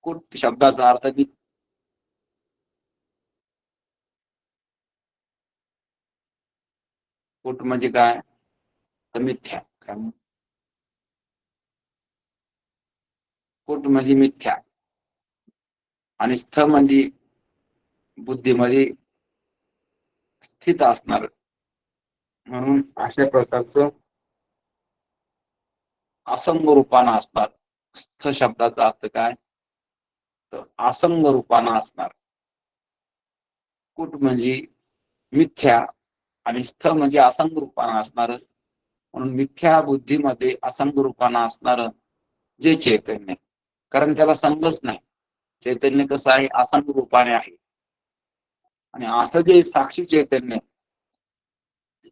कुट शब्दाचा अर्थ कुट म्हणजे काय तर मिथ्या. कुट म्हणजे मिथ्या आणि स्थ म्हणजे बुद्धीमध्ये स्थित असणार. म्हणून अशा प्रकारचं असंग रूपानं असणार. स्थ शब्दाचा अर्थ काय तर असंग रूपानं असणार. कुट म्हणजे मिथ्या आणि स्थ म्हणजे असंग रूपानं असणार. म्हणून मिथ्या बुद्धीमध्ये असंग रूपानं असणार जे चैतन्य, कारण त्याला संगच नाही. चैतन्य कसं आहे असंग रूपाने आहे. आणि असं जे साक्षी चैतन्य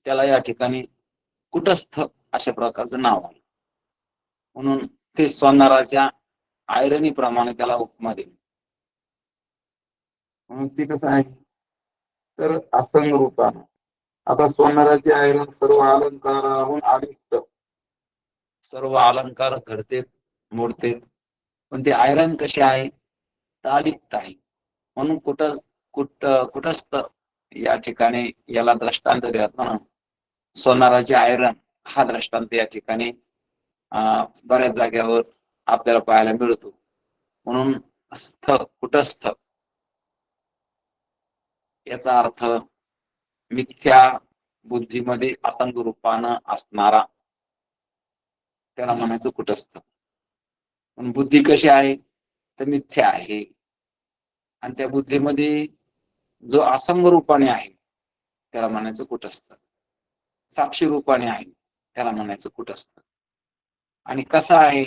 त्याला या ठिकाणी कुटस्थ अशा प्रकारचं नाव आहे. म्हणून ते स्वनाराच्या आयरनीप्रमाणे त्याला उपमा दिली. म्हणून ते कसं आहे तर असंग रूपानं. आता स्वनाराचे आयरन सर्व अलंकाराहून अलिप्त. सर्व अलंकार घडतेत मोडतेत, पण ते आयरन कसे आहे तर अलिप्त आहे. म्हणून कुटस्थ या ठिकाणी याला दृष्टांत देताना सोनाराचे आयरन हा दृष्टांत या ठिकाणी बऱ्याच जागेवर आपल्याला पाहायला मिळतो. म्हणून कुटस्थ याचा अर्थ मिथ्या बुद्धीमध्ये असंग रूपानं असणारा त्याला म्हणायचं कुटस्थ. पण बुद्धी कशी आहे तर मिथ्या आहे आणि त्या बुद्धीमध्ये जो असंग रूपाने आहे त्याला म्हणायचं कुटस्थ. साक्षी रूपाने आहे त्याला म्हणायचं कुटस्थ. आणि कसा आहे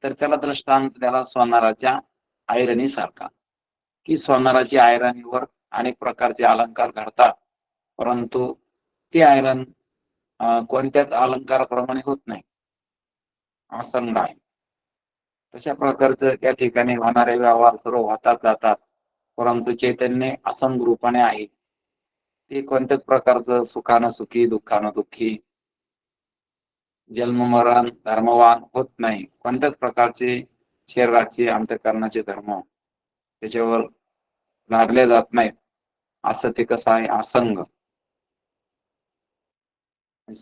तर त्याला दृष्टांत त्याला सोनाराच्या आयरणी सारखा, की सोनाराची आयरनीवर अनेक प्रकारचे अलंकार घडतात, परंतु ते आयरन कोणत्याच अलंकाराप्रमाणे होत नाही, असंग आहे. तशा प्रकारचं त्या ठिकाणी होणारे व्यवहार सर्व होतात जातात, परंतु चैतन्य असंग रूपाने आहे. ते कोणत्याच प्रकारचं सुखानं सुखी दुःखानं दुःखी जन्म मरण धर्मवान होत नाही. कोणत्याच प्रकारचे शरीराचे अंतःकरणाचे धर्म त्याच्यावर लादले जात नाहीत. असं ते कसं आहे असंग,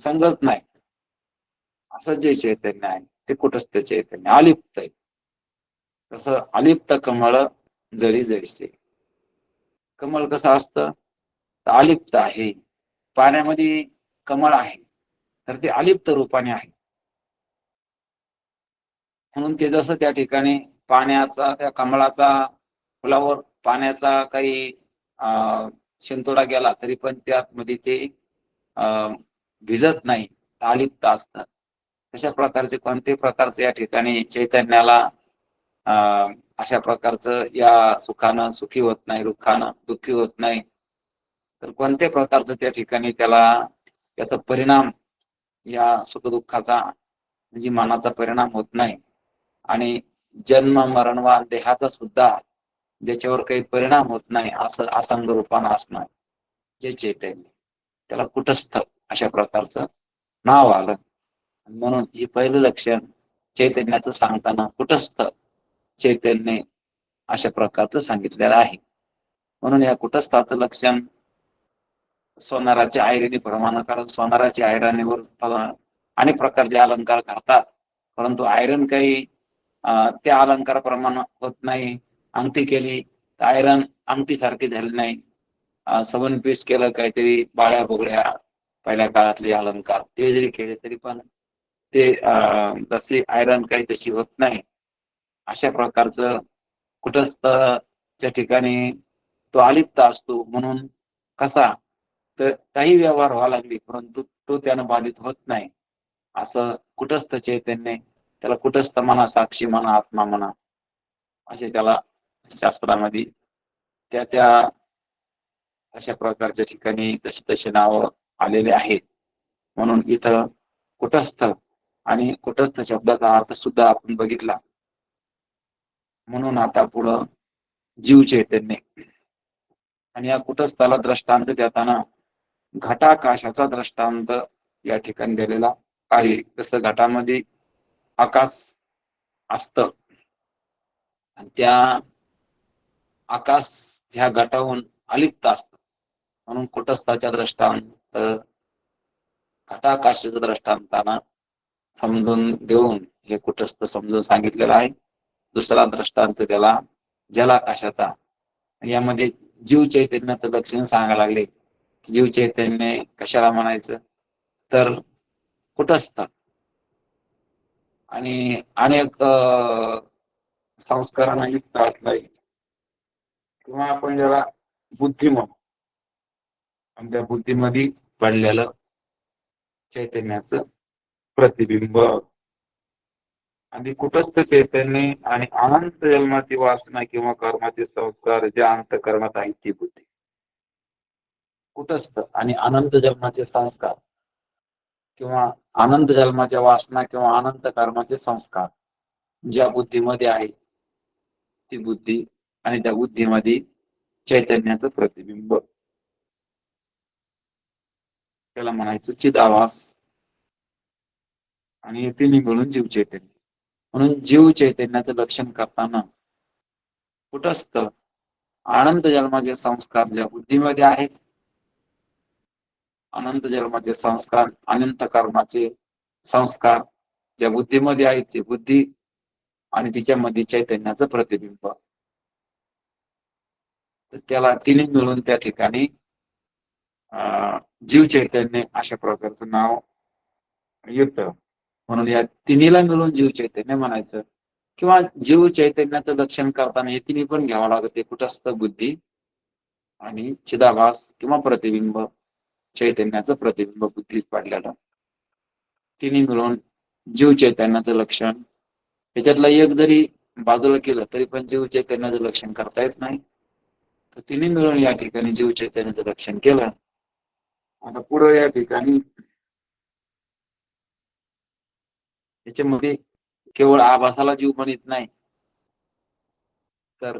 संगच नाही असं जे चैतन्य आहे ते कुटस्थ चैतन्य अलिप्त आहे. तसं अलिप्त कमळ जळी जळीसे. कमळ कसं असतं तर अलिप्त आहे. पाण्यामध्ये कमळ आहे तर ते अलिप्त रूपाने आहे. म्हणून ते जसं त्या ठिकाणी पाण्याचा त्या कमळाचा फुलावर पाण्याचा काही शिंतोडा गेला तरी पण त्यामध्ये ते भिजत नाही, अलिप्त असतात. तशा प्रकारचे कोणत्याही प्रकारचे या ठिकाणी चैतन्याला अशा प्रकारचं या सुखानं सुखी होत नाही, दुःखानं दुःखी होत नाही. तर कोणत्याही प्रकारचं त्या ठिकाणी त्याला त्याचा परिणाम या सुखदुःखाचा म्हणजे मनाचा परिणाम होत नाही. आणि जन्म मरणवान देहाचा सुद्धा ज्याच्यावर काही परिणाम होत नाही असं असंग रूपानं असणार जे चैतन्य त्याला कुटस्थ अशा प्रकारचं नाव आलं. म्हणून हे पहिलं लक्षण चैतन्याचं सांगताना कुटस्थ चैतन्य अशा प्रकारचं सांगितलेलं आहे. म्हणून या कुटस्थाचं लक्षण सोनाराच्या आयरणी प्रमाण, कारण सोनाराच्या आयरनीवर अनेक प्रकारचे अलंकार करतात, परंतु आयरन काही त्या अलंकाराप्रमाणे होत नाही. अंगठी केली तर आयरन अंगठी सारखी झाली नाही. 7 पीस केलं काहीतरी बाळ्या बोगड्या पहिल्या काळातले अलंकार ते जरी केले तरी पण ते तशी आयरन काही तशी होत नाही. अशा प्रकारचं कुटस्थच्या ठिकाणी तो अलिप्त असतो. म्हणून कसा तर काही व्यवहार व्हावा लागले परंतु तो त्यानं बाधित होत नाही. असं कुटस्थ चैतन्य त्याला कुटस्थ म्हणा, साक्षी म्हणा, आत्मा म्हणा असे त्याला शास्त्रामध्ये त्या त्या अशा प्रकारच्या ठिकाणी तशी तशी नावं आलेले आहेत. म्हणून इथं कुटस्थ आणि कुटस्थ शब्दाचा अर्थ सुद्धा आपण बघितला. म्हणून आता पुढं जीव चैतन्य आणि या कुटस्थाला दृष्टांत देताना घटाकाशाचा दृष्टांत या ठिकाणी दिलेला आहे. जसं घटामध्ये आकाश असतं आणि त्या आकाश ह्या घटाहून अलिप्त असत, म्हणून कुटस्थाच्या दृष्टांत घटाकाशाच्या दृष्टांताना समजून देऊन हे कुटस्थ समजून सांगितलेलं आहे. दुसरा दृष्टांत त्याला जलाकाशाचा. यामध्ये जीव चैतन्याचं लक्षण सांगायला लागले. जीव चैतन्य कशाला म्हणायचं तर कुटस्थ आणि अनेक संस्कारांना युक्त असलाय, किंवा आपण ज्याला बुद्धी म्हणू, आणि त्या बुद्धीमध्ये पडलेलं चैतन्याचं प्रतिबिंब. आणि कुटस्थ चैतन्य आणि अनंत जन्माची वासना किंवा कर्माचे संस्कार ज्या अंतःकरणात आहेत ती बुद्धी. कुटस्थ आणि अनंत जन्माचे संस्कार किंवा अनंत जन्माच्या वासना किंवा अनंत कर्माचे संस्कार ज्या बुद्धीमध्ये आहे ती बुद्धी, आणि त्या बुद्धीमध्ये चैतन्याचं प्रतिबिंब, त्याला म्हणायचं चिदाभास. आणि हे तिन्ही मिळून जीव चैतन्य. म्हणून जीव चैतन्याचं लक्षण करताना कुटस्थ अनंत जन्माचे संस्कार ज्या बुद्धीमध्ये आहेत, अनंत जन्माचे संस्कार अनंत कर्माचे संस्कार ज्या बुद्धीमध्ये आहेत ती बुद्धी, आणि तिच्यामध्ये चैतन्याचं प्रतिबिंब, तर त्याला तिन्ही मिळून त्या ठिकाणी जीव चैतन्य अशा प्रकारचं नाव येतं. म्हणून या तिन्हीला मिळून जीव चैतन्य म्हणायचं. किंवा जीव चैतन्याचं लक्षण करताना हे तिन्ही पण घ्यावं लागते, कुटस्थ बुद्धी आणि चिदाभास किंवा प्रतिबिंब, चैतन्याचं प्रतिबिंब बुद्धीत पडलेलं, तिन्ही मिळून जीव चैतन्याचं लक्षण. त्याच्यातला एक जरी बाजूला केलं तरी पण जीव चैतन्याचं लक्षण करता येत नाही. तर तिन्ही मिळून या ठिकाणी जीव चैतन्याचं लक्षण केलं. आता पुढे या ठिकाणी त्याच्यामध्ये केवळ आभासाला जीव म्हणत नाही, तर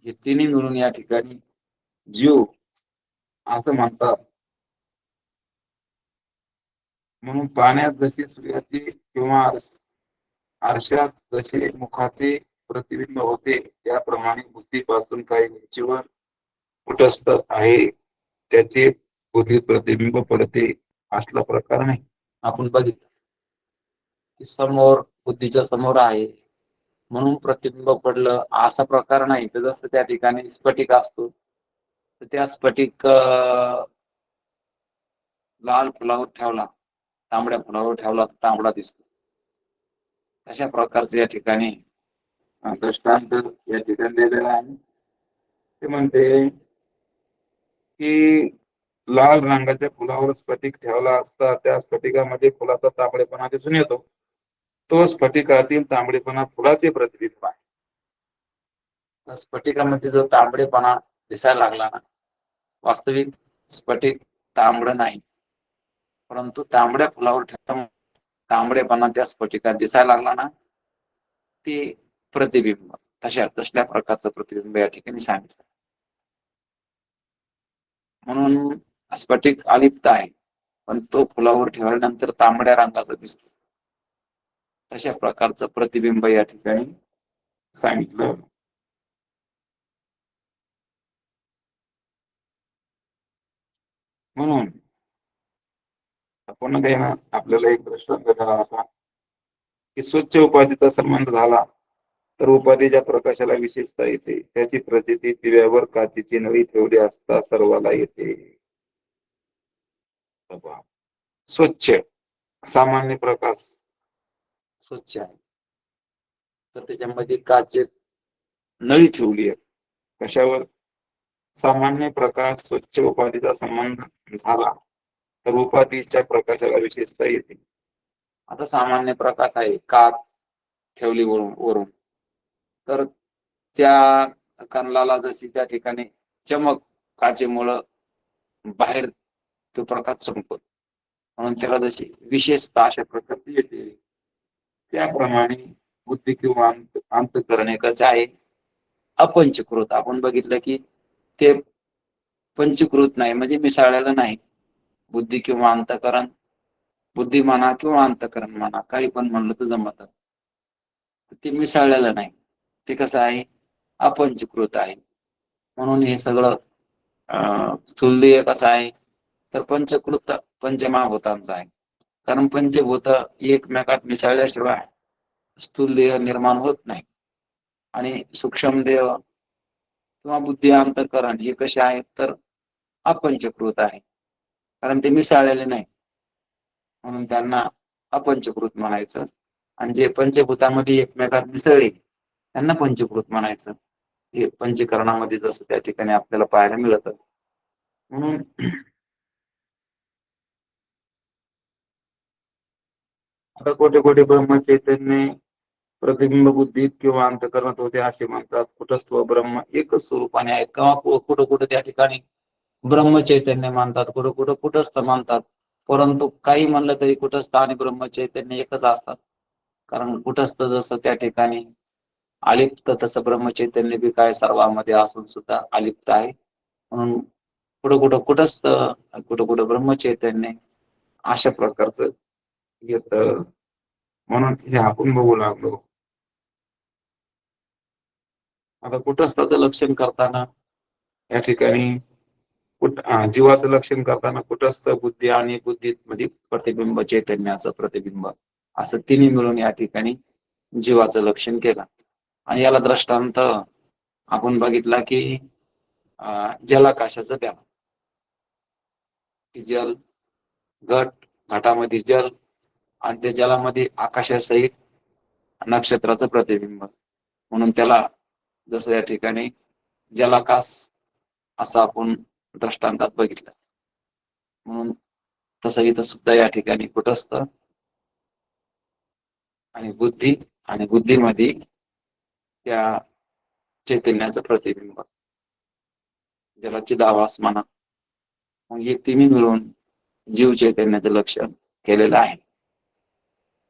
हे तिन्ही मिळून या ठिकाणी जीव असं म्हणतात. म्हणून पाण्यात जशी सूर्याचे किंवा आरशात जसे मुखाचे प्रतिबिंब होते, त्याप्रमाणे बुद्धीपासून काही उंचीवर कुटस्थ आहे त्याचे बुद्धी प्रतिबिंब पडते असला प्रकार नाही. आपण बघितलं की समोर बुद्धीच्या समोर आहे म्हणून प्रतिबिंब पडलं असा प्रकार नाही. तर जसं त्या ठिकाणी स्फटिक असतो, तर त्या स्फटिक लाल फुलावर ठेवला, तांबड्या फुलावर ठेवला तर तांबडा दिसतो. अशा प्रकारचे या ठिकाणी दृष्टांत या ठिकाणी दिलेला आहे. ते म्हणते की लाल रंगाच्या फुलावर स्फटिक ठेवला असता त्या स्फटिकामध्ये फुलाचा तांबडेपणा दिसून येतो. तो स्फटिकातील तांबडेपणा फुलाचे प्रतिबिंब आहे. तर स्फटिकामध्ये जो तांबडेपणा दिसायला लागला ना, वास्तविक स्फटिक तांबड नाही, परंतु तांबड्या फुलावर ठेवता तांबडेपणा त्या स्फटिकात दिसायला लागला ना, ते प्रतिबिंब. तसल्या प्रकारचं प्रतिबिंब या ठिकाणी सांगितलं. म्हणून स्फटिक अलिप्त आहे, पण तो फुलावर ठेवल्यानंतर तांबड्या रंगाचा दिसतो. तशा प्रकारचं प्रतिबिंब या ठिकाणी सांगितलं. म्हणून आपण ना आपल्याला एक प्रश्न झाला होता की स्वच्छ उपाधीचा संबंध झाला तर उपाधीच्या प्रकाशाला विशेषता येते. त्याची प्रचिती दिव्यावर काचेची नळी ठेवली असता सर्वाला येते. स्वच्छ सामान्य प्रकाश स्वच्छ आहे, तर त्याच्यामध्ये काचेत नळी ठेवली आहे. कशावर? सामान्य प्रकाश स्वच्छ उपाधीचा संबंध झाला तर उपाधीच्या प्रकाशाला विशेषता येते. आता सामान्य प्रकाश आहे, काच ठेवली वरून, तर त्या कणलाला जशी त्या ठिकाणी चमक काचेमुळं बाहेर तो प्रकाश चमकतो, म्हणून त्याला जशी विशेषता अशा प्रकारची येते. त्याप्रमाणे बुद्धी किंवा अंतःकरण हे कसं आहे? अपंचकृत. आपण बघितलं की ते पंचकृत नाही, म्हणजे मिसळलेलं नाही. बुद्धी किंवा अंतःकरण, बुद्धी म्हणा किंवा अंतःकरण म्हणा, काही पण म्हणलं तर जमत, ते मिसळलेलं नाही. ते कसं आहे, अपंचीकृत आहे. म्हणून हे सगळं स्थूलदेह कसं आहे, तर पंचकृत पंचमहाभूतांचं आहे. कारण पंचभूत एकमेकात मिसळल्याशिवाय स्थूल देह निर्माण होत नाही. आणि सूक्ष्म देह किंवा बुद्धी अंतःकरण हे कसे आहेत, तर अपंचकृत आहे. कारण ते मिसळलेले नाही, म्हणून त्यांना अपंचकृत म्हणायचं. आणि जे पंचभूतामध्ये एकमेकात मिसळले त्यांना पंचकृत म्हणायचं. हे पंचकरणामध्ये जसं त्या ठिकाणी आपल्याला पाहायला मिळतं. म्हणून आता कोठे कोठे ब्रह्मचैतन्य प्रतिबिंब बुद्धीत किंवा अंतकरणात होते असे म्हणतात. कुटस्थ व ब्रह्म एकच स्वरूपाने आहेत. किंवा कुठं कुठं त्या ठिकाणी ब्रह्मचैतन्य मानतात, कुठं कुठं कुटस्थ मानतात. परंतु काही म्हणलं तरी कुटस्थ आणि ब्रह्मचैतन्य एकच असतात. कारण कुटस्थ जसं त्या ठिकाणी अलिप्त, तसं ब्रह्मचैतन्य बी काय सर्वांमध्ये असून सुद्धा अलिप्त आहे. म्हणून कुठं कुठं कुटस्थ, कुठं कुठं ब्रह्मचैतन्य अशा प्रकारचं येत. म्हणून हे आपण बघू लागलो. आता कुटस्थाचं लक्षण करताना या ठिकाणी जीवाचं लक्षण करताना कुटस्थ, बुद्धी आणि बुद्धीत मध्ये प्रतिबिंब, चैतन्याचं प्रतिबिंब असं तिन्ही मिळून या ठिकाणी जीवाचं लक्षण केलं. आणि याला दृष्टांत आपण बघितला की जलाकाशाचं द्या, की जल घट, घटामध्ये जल आणि त्या जलामध्ये आकाशासहित नक्षत्राचं प्रतिबिंब, म्हणून त्याला जसं या ठिकाणी जलाकाश असं आपण दृष्टांतात बघितलं. म्हणून तसं इथं सुद्धा या ठिकाणी कुटस्थ आणि बुद्धी, आणि बुद्धीमध्ये त्या चैतन्याचं प्रतिबिंब, ज्याला चिदाभास म्हणा. मग हे तिन्ही मिळून जीव चैतन्याचं लक्षण केलेलं आहे.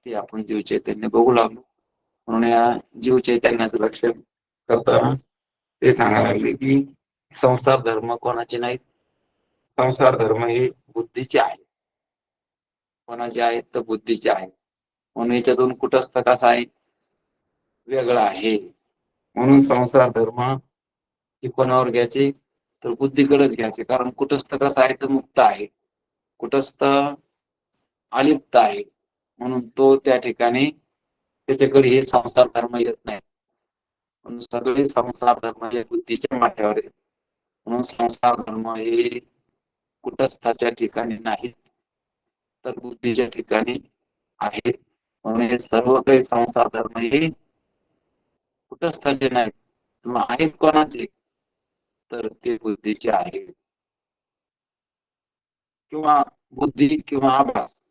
ते आपण जीव चैतन्य बघू लागलो. म्हणून या जीव चैतन्याचं लक्षण करताना ते सांगायला लागले की संसार धर्म कोणाचे नाहीत. संसार धर्म हे बुद्धीचे आहे. कोणाचे आहेत, तर बुद्धीचे आहे. म्हणून याच्यातून कुटस्थ कसा आहे, वेगळा आहे. म्हणून संसार धर्म हे कोणावर घ्यायचे, तर बुद्धीकडेच घ्यायचे. कारण कुटस्थ कसा आहे, तर मुक्त आहे. कुटस्थ अलिप्त आहे. म्हणून तो त्या ठिकाणी त्याच्याकडे हे संसार धर्म येत नाही. म्हणून सगळे संसार धर्म हे बुद्धीच्या माथ्यावर आहेत. म्हणून संसार धर्म हे कुटस्थाच्या ठिकाणी नाहीत, तर बुद्धीच्या ठिकाणी आहेत. म्हणून हे सर्व काही संसार धर्म हे कुटस्थाचे नाहीत, किंवा आहेत कोणाचे, तर ते बुद्धीचे आहेत. किंवा बुद्धी किंवा आभास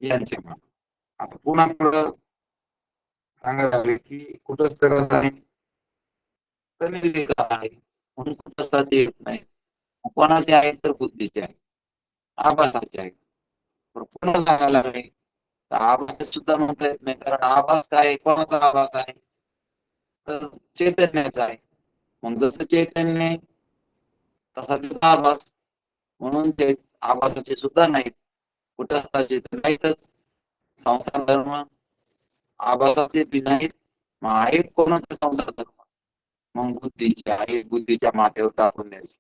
यांचे म्हण. आता पुन्हा थोडं सांगायला लागले की कुटस्थ कसं आहे, तर निर्विकार आहे. म्हणून कुटस्थाचे येत नाही. कोणाचे आहेत, तर बुद्धीचे आहेत, आभासाचे आहेत. पण पुन्हा सांगायला लागले तर आभास सुद्धा म्हणता येत नाही. कारण आभास काय, कोणाचा आभास आहे, तर चैतन्याचा आहे. मग जसं चैतन्य तसा त्याचा आभास. म्हणून ते आभासाचे सुद्धा नाहीत, कुटस्थाचे तर नाहीतच. संसार धर्म आभासाचे बी नाहीत. मग आहेत कोणाचे संसार धर्म, मग बुद्धीचे आहे. बुद्धीच्या माथ्यावर टाकून द्यायचे.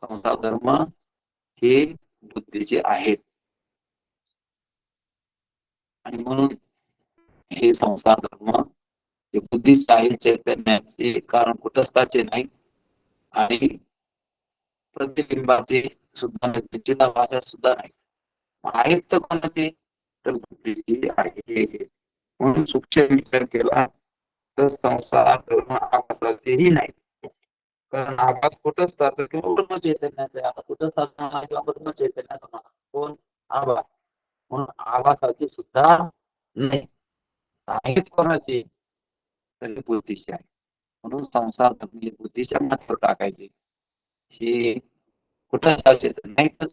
संसार धर्म हे बुद्धीचे आहेत. आणि म्हणून हे संसार धर्म हे बुद्धीचे आहे, चैतन्याचे, कारण कुटस्थाचे नाही. आणि प्रतिबिंबाचे सुद्धा नाही, चिदाभासाचे सुद्धा नाही. आहेत तर कोणाचे, तर बुद्धीचे आहे. म्हणून सूक्ष्म विचार केला तर संसार धर्म आभासाचेही नाही. कारण आभास कुटस्थाचा किंवा ब्रह्मचैतन्याचा आहे. आता कुटस्थाचा म्हणा किंवा ब्रह्मचैतन्याचा म्हणा, कोण, आभास. म्हणून आभासाचे सुद्धा नाही. आहेत कोणाचे, तर बुद्धीचे आहे. म्हणून संसार धर्म हे बुद्धीच्या माथ्यावर टाकायचे. हे कुटस्थाचे नाहीतच,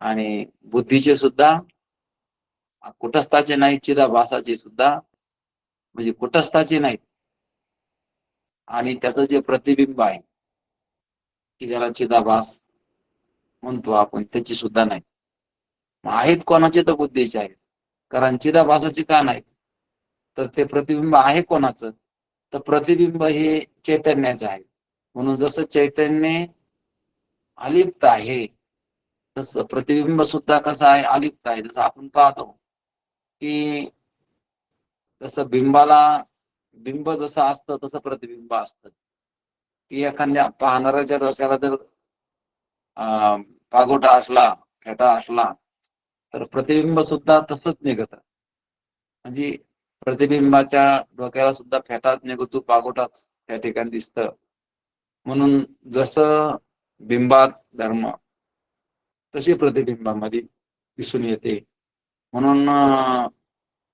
आणि बुद्धीचे सुद्धा कुटस्थाचे नाही, चिदाभासाचे सुद्धा म्हणजे कुटस्थाचे नाहीत. आणि त्याचं जे प्रतिबिंब आहे, की ज्याला चिदाभास म्हणतो आपण, त्याची सुद्धा नाही. आहेत कोणाचे, तर बुद्धीचे आहेत. कारण चिदाभासाचे का नाही, तर ते प्रतिबिंब आहे कोणाचं, तर प्रतिबिंब हे चैतन्याचं आहे. म्हणून जसं चैतन्य अलिप्त आहे तसं प्रतिबिंब सुद्धा कसं आहे, अलिप्त आहे. जसं आपण पाहतो की तसं बिंब जसं असतं तसं प्रतिबिंब असतं. की एखाद्या पाहणाऱ्याच्या डोक्याला जर पागोटा असला, फेटा असला, तर प्रतिबिंब सुद्धा तसंच निघतं. म्हणजे प्रतिबिंबाच्या डोक्याला सुद्धा फेटाच निघतो, पागोटाच त्या ठिकाणी दिसतं. म्हणून जसं बिंबात धर्म तसे प्रतिबिंबामध्ये दिसून येते. म्हणून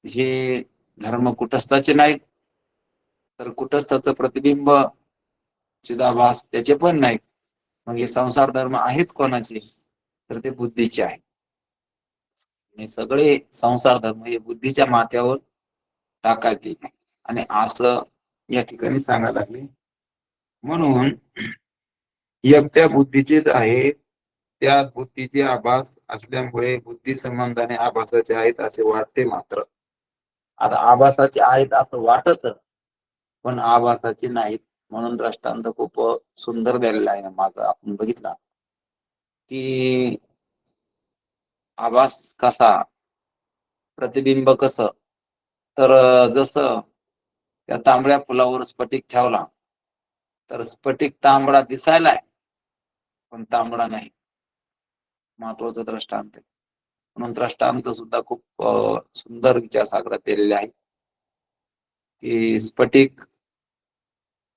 हे धर्म कुटस्थाचे नाहीत, तर कुटस्थाचं प्रतिबिंब चिदाभास त्याचे पण नाहीत. मग हे संसार धर्म आहेत कोणाचे, तर ते बुद्धीचे आहेत. आणि सगळे संसार धर्म हे बुद्धीच्या माथ्यावर टाकायचे आणि असं या ठिकाणी सांगायला लागले. म्हणून एकट्या बुद्धीचेच आहे, त्या बुद्धीचे आभास असल्यामुळे बुद्धी संबंधाने आभासाचे आहेत असे वाटते. मात्र आता आभासाचे आहेत असं वाटत, पण आभासाचे नाहीत. म्हणून दृष्टांत खूप सुंदर दिलेला आहे माझा. आपण बघितला की आभास कसा, प्रतिबिंब कसं, तर जसं त्या तांबड्या फुलावर स्फटिक ठेवला तर स्फटिक तांबडा दिसायलाय पण तांबडा नाही. महत्वाचं दृष्टांत आहे. म्हणून दृष्टांत सुद्धा खूप सुंदर विचारसागरात दिलेले आहे की स्फटिक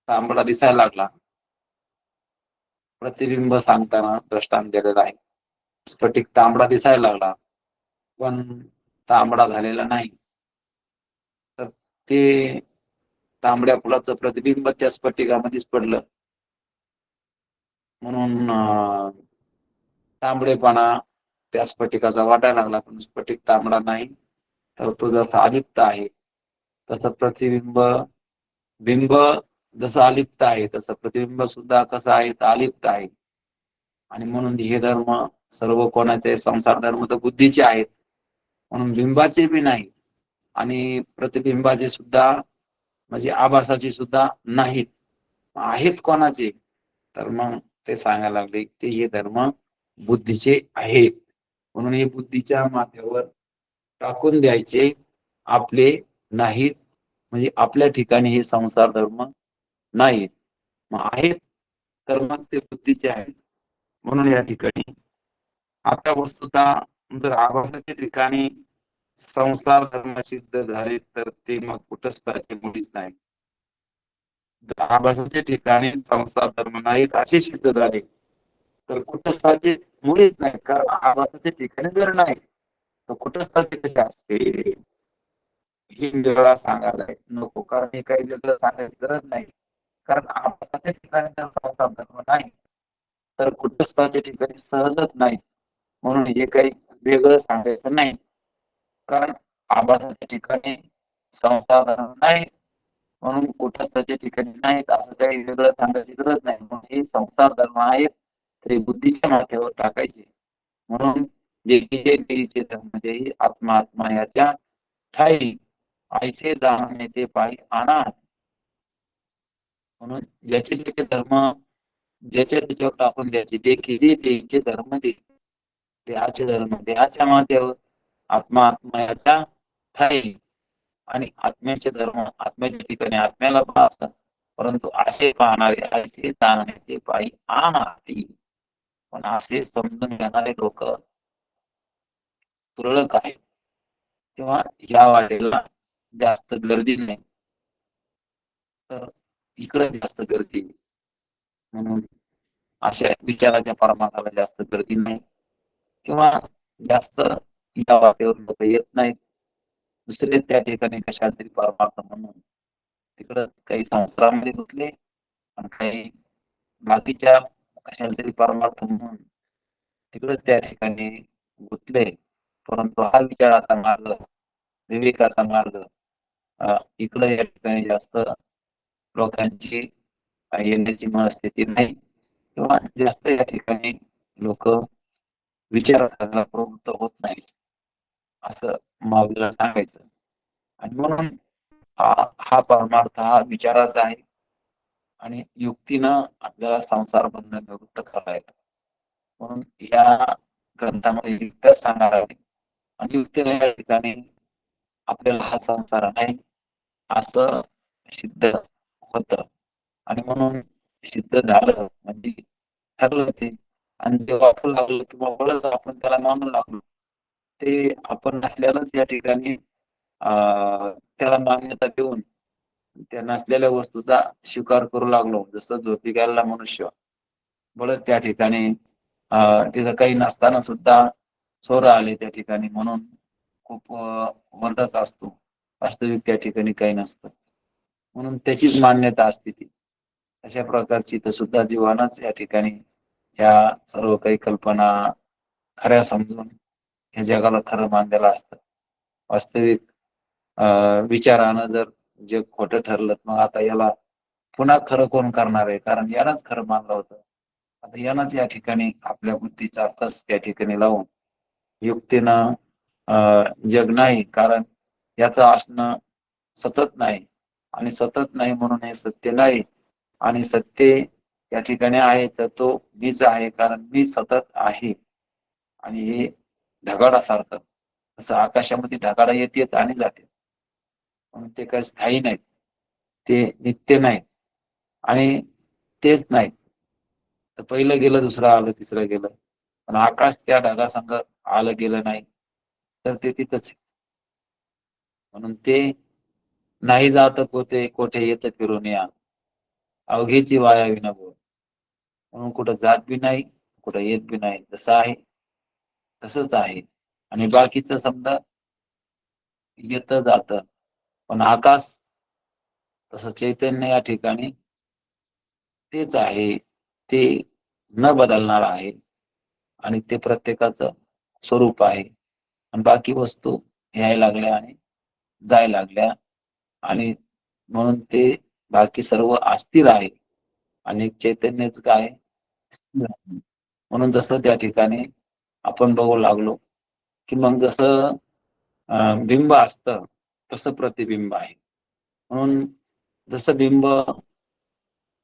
तांबडा दिसायला लागला, प्रतिबिंब सांगताना दृष्टांत दिलेला आहे. स्फटिक तांबडा दिसायला लागला पण तांबडा झालेला नाही, तर ते तांबड्या फुलाचं प्रतिबिंब त्या स्फटिकामध्येच पडलं. म्हणून तांबडेपणा त्या स्फटिकाचा वाटायला लागला, पण स्फटिक तांबडा नाही. तर तो जसा अलिप्त आहे तसं बिंब जसं अलिप्त आहे तसं प्रतिबिंब सुद्धा कसं आहे, अलिप्त आहे. आणि म्हणून हे धर्म सर्व कोणाचे, संसार धर्म तर बुद्धीचे आहेत, म्हणून बिंबाचे बी नाही आणि प्रतिबिंबाचे सुद्धा म्हणजे आभासाचे सुद्धा नाहीत. आहेत कोणाचे, तर मग ते सांगायला लागले की हे धर्म बुद्धीचे आहेत. म्हणून हे बुद्धीच्या माथ्यावर टाकून द्यायचे, आपले नाहीत. म्हणजे आपल्या ठिकाणी हे संसार धर्म नाहीत. मग आहेत तर मग ते बुद्धीचे आहेत. म्हणून या ठिकाणी आता वस्तुतः जर आभासाच्या ठिकाणी संसार धर्म सिद्ध झाले तर ते मग कुटस्थाचे मुळीच नाही. जर आभासाच्या ठिकाणी संसार धर्म नाहीत असे सिद्ध झाले तर कुटस्थाचे मुळीच नाही. कारण आभासाच्या ठिकाणी जर नाही तर कुटस्थाचे कसे असते, हे वेगळा सांगायला नको. कारण हे काही वेगळं सांगायची गरज नाही. कारण आभासाच्या ठिकाणी जर संसार धर्म नाही तर कुटस्थाच्या ठिकाणी सहजच नाही. म्हणून हे काही वेगळं सांगायचं नाही. कारण आभासाच्या ठिकाणी संसार धर्म नाही म्हणून कुटस्थाच्या ठिकाणी नाहीत असं काही वेगळं सांगायची गरज नाही. म्हणून हे संसार धर्म आहेत ते बुद्धीच्या माथ्यावर टाकायचे. म्हणून जे धर्म जे आत्मा आत्मा याच्या ठाई आयचे जाणणे ते पायी आणा. म्हणून ज्याचे त्याचे धर्म ज्याच्या त्याच्यावर टाकून द्यायचे, ते किती देईचे धर्म दे, देहाचे धर्म देहाच्या माथ्यावर, आत्मा आत्म्याच्या ठाई आणि आत्म्याचे धर्म आत्म्याच्या ठिकाणी आत्म्याला पाहतात. परंतु असे पाहणारे असे जाणण्याचे पायी आणाती. पण असे समजून घेणारे लोक तुरळक आहेत किंवा या वाटेला जास्त गर्दी नाही, तर इकडे जास्त गर्दी. म्हणून अशा विचाराच्या परमार्थाला जास्त गर्दी नाही किंवा जास्त या वाटेवर लोक येत नाहीत. दुसरे त्या ठिकाणी कशा तरी परमार्थ म्हणून तिकडं काही संसारामध्ये गुंतले आणि काही बाकीच्या कशाला तरी परमार्थ म्हणून तिकडे त्या ठिकाणी गुंतले. परंतु हा विचाराचा मार्ग, विवेकाचा मार्ग इकडे या ठिकाणी जास्त लोकांची येण्याची मनस्थिती नाही किंवा जास्त या ठिकाणी लोक विचार करायला प्रवृत्त होत नाही असं माऊलीला सांगायचं. आणि म्हणून हा परमार्थ हा विचाराचा आहे आणि युक्तीनं आपल्याला संसार बंधन निवृत्त करता येतं. म्हणून या ग्रंथामध्ये युक्त्या सांगणार आहे आणि युक्तीने या ठिकाणी आपल्याला हा संसार नाही असं सिद्ध होतं आणि म्हणून सिद्ध झालं म्हणजे ठरलं ते. आणि जे वापरू लागलं किंवा बळच आपण त्याला मानू लागलो ते आपण नसल्यालाच या ठिकाणी त्याला मान्यता देऊन त्या नसलेल्या वस्तूचा स्वीकार करू लागलो. जसं झोपी गेलेला मनुष्य बळच त्या ठिकाणी तिथं काही नसताना सुद्धा स्वर आले त्या ठिकाणी म्हणून खूप वर्धत असतो. वास्तविक त्या ठिकाणी काही नसतं म्हणून त्याचीच मान्यता असते ती. अशा प्रकारची तर सुद्धा जीवानच या ठिकाणी ह्या सर्व काही कल्पना खऱ्या समजून हे जगाला खरं मानलेलं असतं. वास्तविक विचारानं जर जग खोटं ठरलं मग आता याला पुन्हा खरं कोण करणार आहे, कारण यालाच खरं मानलं होतं. आता यालाच या ठिकाणी आपल्या बुद्धीचा कस त्या ठिकाणी लावून युक्तीनं जग नाही, कारण याचं असणं सतत नाही आणि सतत नाही म्हणून हे सत्य नाही आणि सत्य या ठिकाणी आहे तर तो मीच आहे, कारण मी सतत आहे. आणि हे ढगाळासारखं जसं आकाशामध्ये ढगाळा येतात आणि जाते म्हणून ते काही स्थायी नाहीत, ते नित्य नाहीत आणि तेच नाहीत. तर पहिलं गेलं दुसरं आलं तिसरं गेलं पण आकाश त्या ढगासंग आलं गेलं नाही तर ते तिथंच. म्हणून ते नाही जात कोठे कोठे येत फिरून या अवघेची वाया विना बोल. म्हणून कुठं जात बी नाही कुठं येत बी नाही, जसं आहे तसंच आहे. आणि बाकीचं समजा येतं जात पण आकाश तसं चैतन्य या ठिकाणी तेच आहे, ते न बदलणार आहे आणि ते प्रत्येकाचं स्वरूप आहे. आणि बाकी वस्तू यायला लागल्या आणि जायला लागल्या आणि म्हणून ते बाकी सर्व अस्थिर आहे आणि चैतन्यच काय स्थिर आहे. म्हणून जसं त्या ठिकाणी आपण बघू लागलो की मग जसं बिंब असतं तसं प्रतिबिंब आहे. म्हणून जसं बिंब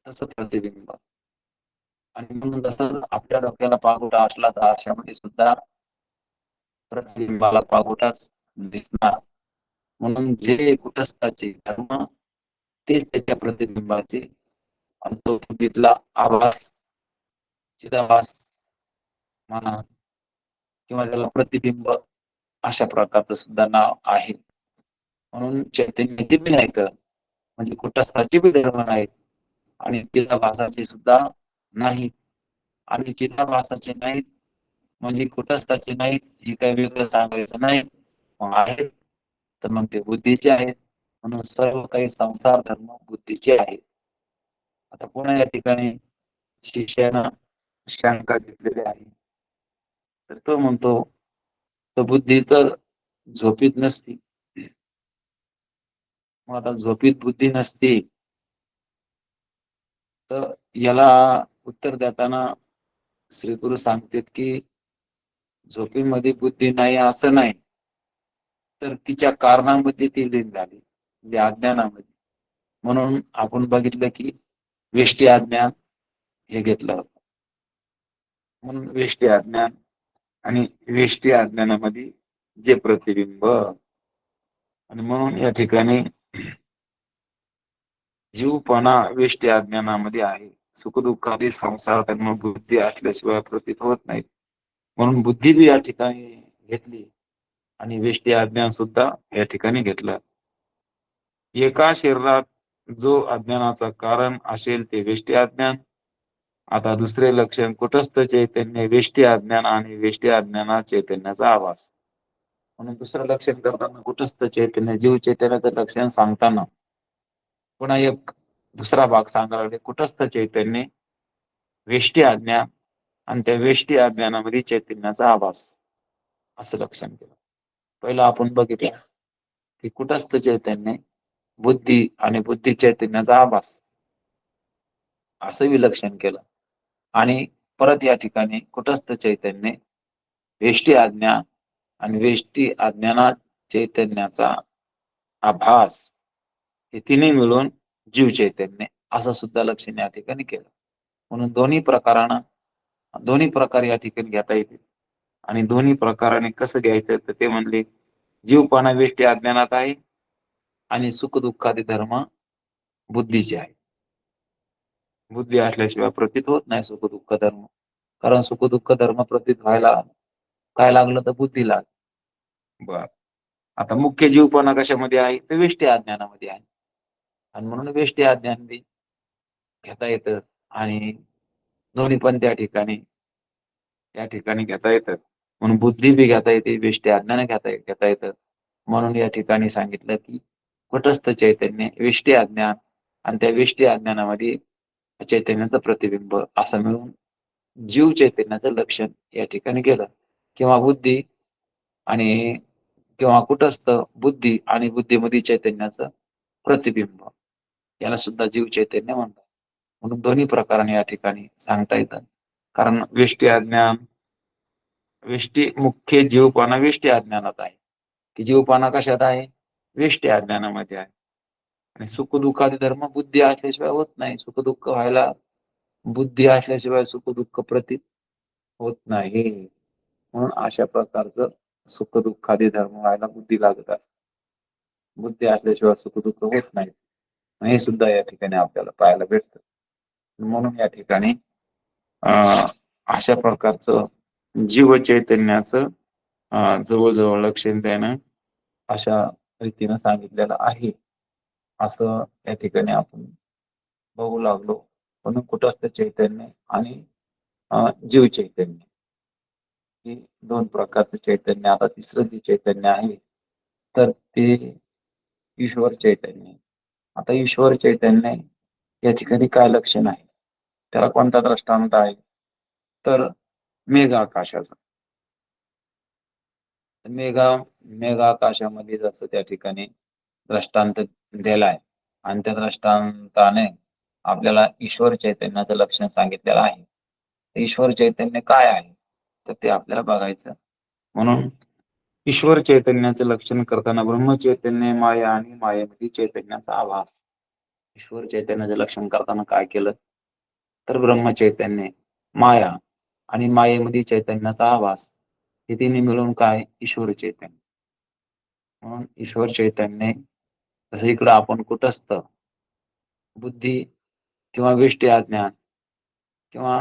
तसं प्रतिबिंब आणि म्हणून जसं आपल्या डोक्याला पागोटा असला तर आरशामध्ये सुद्धा प्रतिबिंबाला पागोटाच दिसणार. म्हणून जे कुटस्थाचे धर्म तेच त्याच्या प्रतिबिंबाचे आणि तो बुद्धीतला आभास चिदाभास म्हणा किंवा त्याला प्रतिबिंब अशा प्रकारचं सुद्धा नाव आहे. म्हणून चैतन्याचे बी नाहीत म्हणजे कुटस्थाचे बी धर्म नाहीत आणि चिदाभासाचे सुद्धा नाहीत आणि चिदाभासाचे नाहीत म्हणजे कुटस्थाचे नाहीत हे काही वेगळं सांगायचं नाही. मग आहेत तर मग ते बुद्धीचे आहेत. म्हणून सर्व काही संसार धर्म बुद्धीचे आहेत. आता पुन्हा या ठिकाणी शिष्यानं शंका घेतलेली आहे तर तो म्हणतो तर बुद्धी तर झोपीत नसती. मग आता झोपीत बुद्धी नसती तर याला उत्तर देताना श्रीगुरु सांगतात की झोपीमध्ये बुद्धी नाही असं नाही तर तिच्या कारणामध्ये ती लीन झाली म्हणजे अज्ञानामध्ये. म्हणून आपण बघितलं की वेष्टी अज्ञान हे घेतलं होतं. म्हणून वेष्टी अज्ञान आणि वेष्टी अज्ञानामध्ये जे प्रतिबिंब आणि म्हणून या ठिकाणी जीवपणा वेष्टी अज्ञानामध्ये आहे. सुखदुःखादी संसार धर्म बुद्धी असल्याशिवाय प्रतीत होत नाहीत. म्हणून बुद्धी बी या ठिकाणी घेतली आणि वेष्टी अज्ञान सुद्धा या ठिकाणी घेतलं. एका शरीरात जो अज्ञानाचा कारण असेल ते वेष्टी अज्ञान. आता दुसरे लक्षण कुटस्थ चैतन्य वेष्टी अज्ञान आणि वेष्टी अज्ञाना चैतन्याचा आभास. म्हणून दुसरं लक्षण करताना कुटस्थ चैतन्य जीव चैतन्याचं लक्षण सांगताना पुन्हा एक दुसरा भाग सांगायला लागले कुटस्थ चैतन्य वेष्टी अज्ञान आणि त्या वेष्टी अज्ञानामध्ये चैतन्याचा आभास असं लक्षण केलं. पहिलं आपण बघितलं की कुटस्थ चैतन्य बुद्धी आणि बुद्धी चैतन्याचा आभास असं विलक्षण केलं आणि परत या ठिकाणी कुटस्थ चैतन्य वेष्टी आज्ञा आणि वेष्टी अज्ञाना चैतन्याचा आभास हे तिन्ही मिळून जीव चैतन्य असं सुद्धा लक्षण या ठिकाणी केलं. म्हणून दोन्ही प्रकार या ठिकाणी घेता येतील. आणि दोन्ही प्रकाराने कसं घ्यायचं तर ते म्हणले जीवपणा वेष्टी अज्ञानात आहे आणि सुख दुःखादी धर्म बुद्धीचे आहे. बुद्धी असल्याशिवाय प्रतीत होत नाही सुख दुःख धर्म. कारण सुख दुःख धर्म प्रतीत व्हायला काय लागलं तर बुद्धी लागली. बर, आता मुख्य जीवपणा कशामध्ये आहे ते वेष्टी अज्ञानामध्ये आहे. आणि म्हणून वेष्टी अज्ञान बी घेता येतं आणि दोन्ही पण त्या ठिकाणी घेता येतं. म्हणून बुद्धी बी घेता येते, वेष्टी अज्ञान घेता येतं. म्हणून या ठिकाणी सांगितलं की कुटस्थ चैतन्य, वेष्टी अज्ञान आणि त्या वेष्टी अज्ञानामध्ये चैतन्याचं प्रतिबिंब असं मिळून जीव चैतन्याचं लक्षण या ठिकाणी केलं. किंवा बुद्धी आणि किंवा कुटस्थ बुद्धी आणि बुद्धीमध्ये चैतन्याचं प्रतिबिंब याला सुद्धा जीव चैतन्य म्हणतात. म्हणून दोन्ही प्रकाराने या ठिकाणी सांगता येतं. कारण मुख्य जीवपणा वेष्टी अज्ञानात आहे. की जीवपणा कशात आहे? वेष्टी अज्ञानामध्ये आहे. आणि सुख दुःखादी धर्म बुद्धी असल्याशिवाय होत नाही. सुख दुःख व्हायला बुद्धी असल्याशिवाय सुख दुःख प्रतीत होत नाही. म्हणून अशा प्रकारचं सुख दुःखादी धर्म व्हायला बुद्धी लागत असते. बुद्धी असल्याशिवाय सुख दुःख होत नाही. हे सुद्धा या ठिकाणी आपल्याला पाहायला भेटतं. म्हणून या ठिकाणी अशा प्रकारचं जीव चैतन्याचं जवळजवळ लक्षण त्यानं अशा रीतीनं सांगितलेलं आहे. असं या ठिकाणी आपण बघू लागलो. म्हणून कुटस्थ चैतन्य आणि जीव चैतन्य ही दोन प्रकारचं चैतन्य. आता तिसरं जे चैतन्य आहे तर ते ईश्वर चैतन्य. आता ईश्वर चैतन्य या ठिकाणी काय लक्षण आहे? त्याला कोणता दृष्टांत आहे? तर मेघ आकाशाचा. मेघाकाशामध्ये जसं त्या ठिकाणी दृष्टांत दिलाय आणि त्या दृष्टांताने आपल्याला ईश्वर चैतन्याचं लक्षण सांगितलेलं आहे. ईश्वर चैतन्य काय आहे तर ते आपल्याला बघायचं. म्हणून ईश्वर चैतन्याचं लक्षण करताना ब्रह्मचैतन्य, माया आणि मायेमध्ये चैतन्याचा आभास. ईश्वर चैतन्याचं लक्षण करताना काय केलं तर ब्रह्मचैतन्य, माया आणि मायेमध्ये चैतन्याचा आभास हे तिन्ही मिळून काय ईश्वर चैतन्य. म्हणून ईश्वर चैतन्य जसं इकडं आपण कुटस्थ बुद्धी किंवा वेष्टी अज्ञान किंवा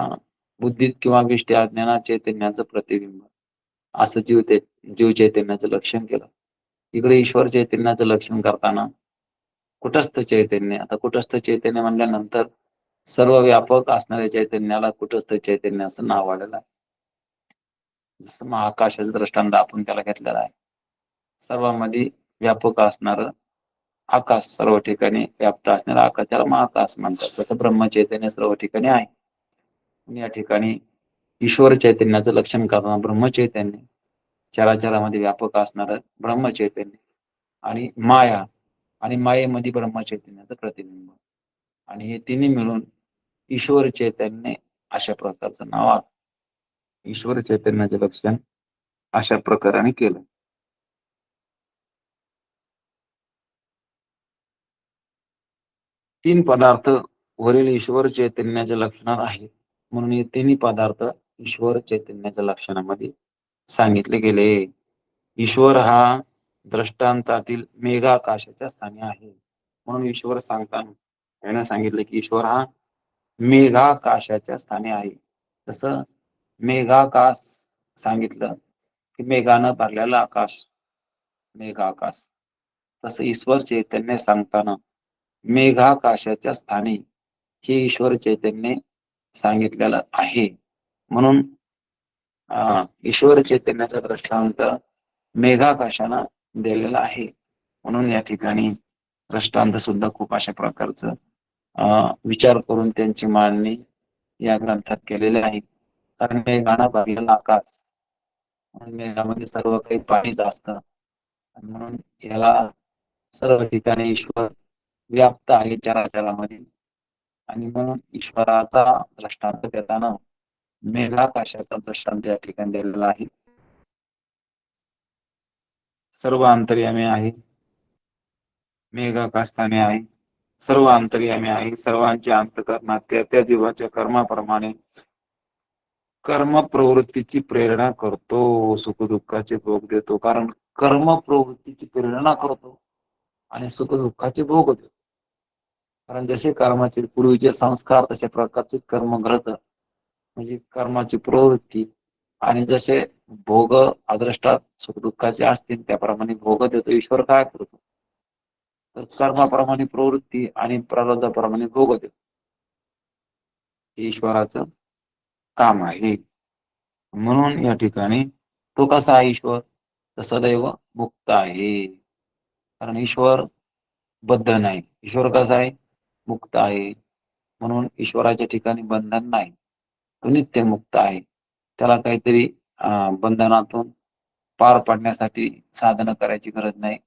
बुद्धीत किंवा वेष्टी अज्ञानात चैतन्याचं प्रतिबिंब असं जीव चैतन्याचं लक्षण केलं. इकडे ईश्वर चैतन्याचं लक्षण करताना कुटस्थ चैतन्य. आता कुटस्थ चैतन्य म्हणल्यानंतर सर्व व्यापक असणाऱ्या चैतन्याला कुटस्थ चैतन्य असं नाव आलेलं आहे. जसं महाकाशाचं दृष्टांत आपण त्याला घेतलेला आहे. सर्वांमध्ये व्यापक असणार आकाश, सर्व ठिकाणी व्याप्त असणारा आकाश त्याला महाकाश म्हणतात. तसं ब्रह्मचैतन्य सर्व ठिकाणी आहे. या ठिकाणी ईश्वर चैतन्याचं लक्षण करताना ब्रह्मचैतन्य, चराचरामध्ये व्यापक असणारं ब्रह्मचैतन्य आणि माया आणि मायेमध्ये ब्रह्मचैतन्याचं प्रतिबिंब आणि हे तिन्ही मिळून ईश्वर चैतन्य अशा प्रकारचं नाव आहे. ईश्वर चैतन्याचं लक्षण अशा प्रकाराने केलं. तीन पदार्थ वरील ईश्वर चैतन्याच्या लक्षणात आहेत. म्हणून हे तिन्ही पदार्थ ईश्वर चैतन्याच्या लक्षणामध्ये सांगितले गेले. ईश्वर हा दृष्टांतातील मेघाकाशाच्या स्थानी आहे. म्हणून ईश्वर सांगताना त्याने सांगितले की ईश्वर हा मेघाकाशाच्या स्थानी आहे. तसं मेघाकाश सांगितलं की मेघानं भरलेलं आकाश मेघाकाश. तसं ईश्वर चैतन्य सांगताना मेघाकाशाच्या स्थानी हे ईश्वर चैतन्य सांगितलेलं आहे. म्हणून ईश्वर चैतन्याचा दृष्टांत मेघाकाशानं दिलेला आहे. म्हणून या ठिकाणी दृष्टांत सुद्धा खूप अशा प्रकारचं विचार करून त्यांची मांडणी या ग्रंथात केलेली आहे. कारण मेघानं भरलेला आकाश, मेघामध्ये सर्व काही पाणीच असतं म्हणून याला सर्व ठिकाणी ईश्वर व्याप्त आहे चराचरामध्ये आणि म्हणून ईश्वराचा दृष्टांत देताना मेघाकाशाचा दृष्टांत या ठिकाणी दिलेला आहे. सर्व अंतर्यामी आहे. मेघाकाशस्थानी आहे, सर्व अंतर्यामी आहे, सर्वांच्या अंतःकरणात त्या त्या जीवाच्या कर्माप्रमाणे कर्म प्रवृत्तीची प्रेरणा करतो, सुखदुःखाचे भोग देतो. कारण कर्म प्रवृत्तीची प्रेरणा करतो आणि सुखदुःखाचे भोग देतो. कारण जसे कर्माचे पूर्वीचे संस्कार तशा प्रकारचे कर्म घडतं, म्हणजे कर्माची प्रवृत्ती. आणि जसे भोग अदृष्टात सुखदुःखाचे असतील त्याप्रमाणे भोग देतो. ईश्वर काय करतो, तर कर्माप्रमाणे प्रवृत्ती आणि प्रारब्धाप्रमाणे भोग देतो. हे ईश्वराचं काम आहे. म्हणून या ठिकाणी तो कसा आहे ईश्वर, तर सदैव मुक्त आहे. कारण ईश्वर बद्ध नाही. ईश्वर कसा आहे, मुक्त आहे. म्हणून ईश्वराच्या ठिकाणी बंधन नाही, तो नित्य मुक्त आहे. त्याला काहीतरी बंधनातून पार पडण्यासाठी साधनं करायची गरज नाही,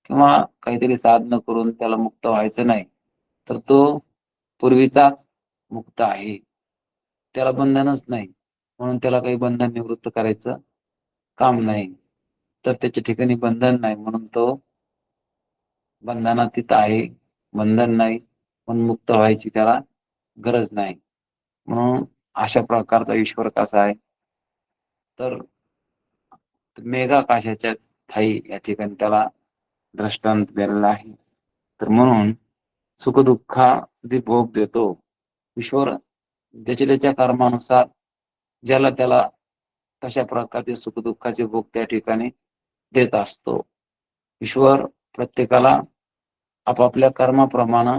किंवा काहीतरी साधनं करून त्याला मुक्त व्हायचं नाही. तर तो पूर्वीचाच मुक्त आहे, त्याला बंधनच नाही. म्हणून त्याला काही बंधन निवृत्त करायचं काम नाही. तर त्याच्या ठिकाणी बंधन नाही, म्हणून तो बंधनातीत आहे. बंधन नाही म्हणून मुक्त व्हायची त्याला गरज नाही. म्हणून अशा प्रकारचा ईश्वर कसा आहे, तर मेघाकाशाच्या ठाई या ठिकाणी त्याला दृष्टांत दिलेला आहे. तर म्हणून सुखदुःखादी भोग देतो ईश्वर. ज्याच्या त्याच्या कर्मानुसार ज्याला त्याला तशा प्रकारचे सुखदुःखाचे भोग त्या ठिकाणी देत असतो. ईश्वर प्रत्येकाला आपापल्या कर्माप्रमाणे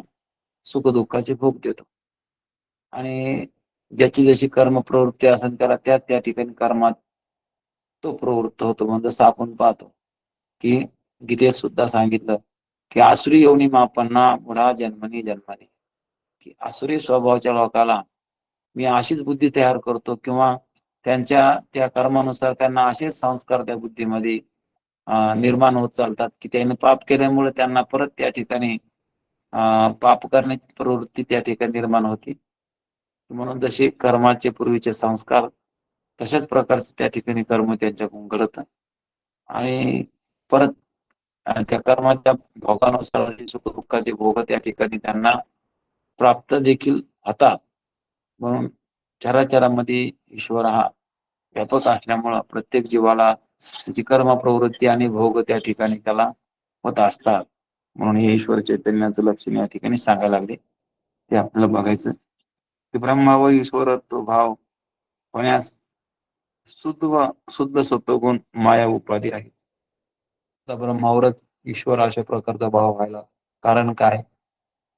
सुखदुःखाचे भोग देतो. आणि ज्याची जशी कर्म प्रवृत्ती असेल त्याला त्या त्या ठिकाणी कर्मात तो प्रवृत्त होतो. म्हणजे जसं आपण पाहतो की गीतेत सुद्धा सांगितलं की आसुरी योनी मापन्ना मुढा जन्मनी जन्मनी, की आसुरी स्वभावाच्या लोकाला मी अशीच बुद्धी तयार करतो, किंवा त्यांच्या त्या कर्मानुसार त्यांना असेच संस्कार त्या बुद्धीमध्ये निर्माण होत चालतात, की त्याने पाप केल्यामुळे त्यांना परत त्या ठिकाणी पाप करण्याची प्रवृत्ती त्या ठिकाणी निर्माण होती. म्हणून जसे कर्माचे पूर्वीचे संस्कार तशाच प्रकारचे त्या ठिकाणी कर्म त्यांच्याकडून घडत, आणि परत त्या कर्माच्या भोगानुसार सुख दुःखाचे भोग त्या ठिकाणी त्यांना प्राप्त देखील होतात. म्हणून चराचरामध्ये ईश्वर हा व्यापक असल्यामुळं प्रत्येक जीवाला त्याची कर्म प्रवृत्ती आणि भोग त्या ठिकाणी त्याला होत असतात. म्हणून हे ईश्वर चैतन्याचं लक्षण या ठिकाणी सांगायला लागले. ते आपल्याला बघायचं की ब्रह्मा व ईश्वर तो भाव होण्यास शुद्ध सत्वगुण माया उपाधी आहे. तर ब्रह्मावरच ईश्वर अशा प्रकारचा भाव व्हायला कारण काय,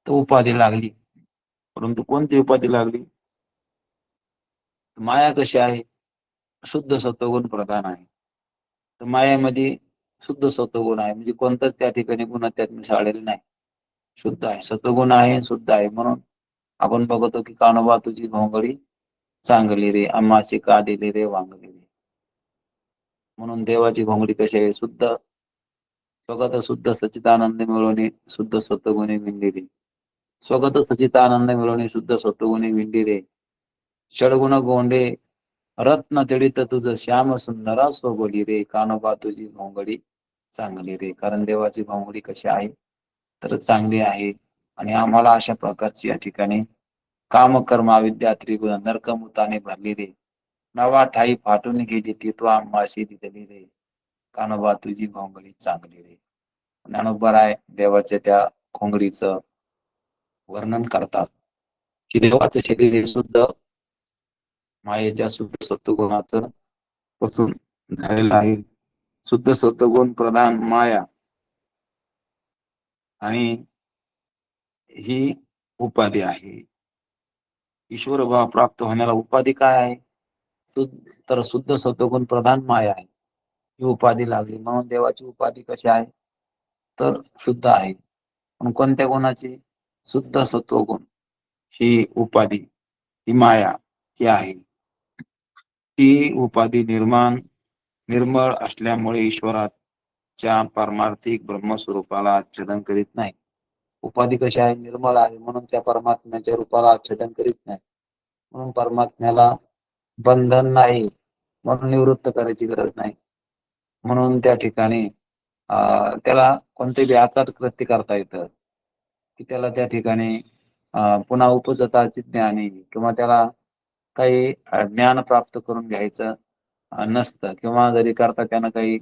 तर उपाधी लागली. परंतु कोणती उपाधी लागली, माया कशी आहे, शुद्ध सत्वगुण प्रधान आहे. तर मायामध्ये शुद्ध सत्वगुण आहे, म्हणजे कोणताच त्या ठिकाणी गुण त्यात मिसळलेले नाही, शुद्ध आहे. सत्वगुण आहे, शुद्ध आहे. म्हणून आपण बघतो की कानोबा तुझी घोंगडी चांगली रे, आम्हाशी का दिली रे वांगली रे. म्हणून देवाची घोंगडी कशी आहे, शुद्ध. स्वगत शुद्ध सच्चिदानंद मिळवणे शुद्ध सत्वगुणी विंडी. स्वगत सच्चिदानंद मिळवणे शुद्ध सत्वगुणी विंडी रे. षडगुण गोंडे रत्न जडित तुझं श्याम सुंदरा स्वबोली रे, कानोबा तुझी घोंगडी चांगली रे. कारण देवाची घोंगडी कशी आहे, तर चांगली आहे. आणि आम्हाला अशा प्रकारची या ठिकाणी काम कर्म अविद्या त्रिगुण नरकमुताने भरली रे. नवा ठाई फाटून गेली ती तू आम्हाशी दिली रे, कानोबा तुझी घोंगडी चांगली रे. ज्ञानोबराय देवाच्या त्या घोंगडीचं वर्णन करतात की देवाचं शरीर हे शुद्ध मायेच्या शुद्ध सत्वगुणाचं पासून झालेलं आहे. शुद्ध सत्वगुण प्रधान माया, आणि ही उपाधी आहे. ईश्वर भाव प्राप्त होण्याला उपाधी काय आहे, तर शुद्ध सत्वगुण प्रधान माया आहे, ही उपाधी लागली. म्हणून देवाची उपाधी कशी आहे, तर शुद्ध आहे. पण कोणत्या गुणाची, शुद्ध सत्वगुण ही उपाधी, ही माया ही आहे. ती उपाधी निर्मळ असल्यामुळे ईश्वराच्या पारमार्थिक ब्रह्मस्वरूपाला आच्छादन करीत नाही. उपाधी कशी आहे, निर्मळ आहे, म्हणून त्या परमात्म्याच्या रूपाला आच्छादन करीत नाही. म्हणून परमात्म्याला बंधन नाही, म्हणून निवृत्त करायची गरज नाही. म्हणून त्या ठिकाणी त्याला कोणतेही आचार कृत्य करता येतं, की त्याला त्या ठिकाणी पुन्हा उपजताचे ज्ञान येईल किंवा त्याला काही ज्ञान प्राप्त करून घ्यायचं नसतं किंवा जरी करता त्यानं काही